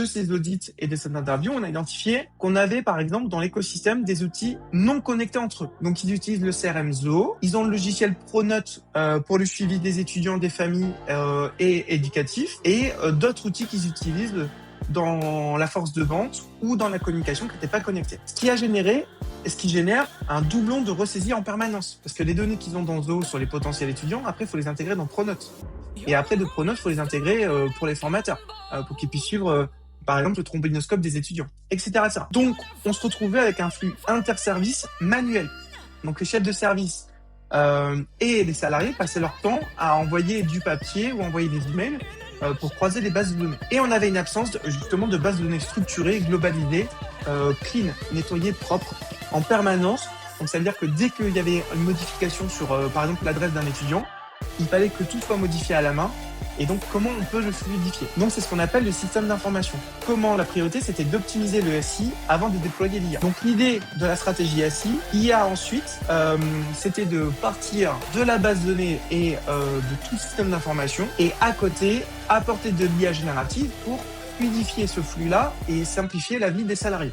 De ces audits et de cette interview, on a identifié qu'on avait, par exemple, dans l'écosystème, des outils non connectés entre eux. Donc, ils utilisent le CRM Zoho, ils ont le logiciel Pronote pour le suivi des étudiants, des familles et éducatifs, et d'autres outils qu'ils utilisent dans la force de vente ou dans la communication qui n'étaient pas connectés. Ce qui génère un doublon de ressaisie en permanence. Parce que les données qu'ils ont dans Zoho sur les potentiels étudiants, après, il faut les intégrer dans Pronote. Et après, de Pronote, il faut les intégrer pour les formateurs, pour qu'ils puissent suivre par exemple le trombinoscope des étudiants, etc., etc. Donc, on se retrouvait avec un flux interservice manuel. Donc, les chefs de service et les salariés passaient leur temps à envoyer du papier ou envoyer des emails pour croiser les bases de données. Et on avait une absence justement de bases de données structurées, globalisées, clean, nettoyées, propres, en permanence. Donc, ça veut dire que dès qu'il y avait une modification sur, par exemple, l'adresse d'un étudiant, il fallait que tout soit modifié à la main. Et donc, comment on peut le fluidifier? Donc, c'est ce qu'on appelle le système d'information. Comment la priorité, c'était d'optimiser le SI avant de déployer l'IA. Donc, l'idée de la stratégie SI, IA ensuite, c'était de partir de la base de données et de tout le système d'information et à côté, apporter de l'IA générative pour fluidifier ce flux-là et simplifier la vie des salariés.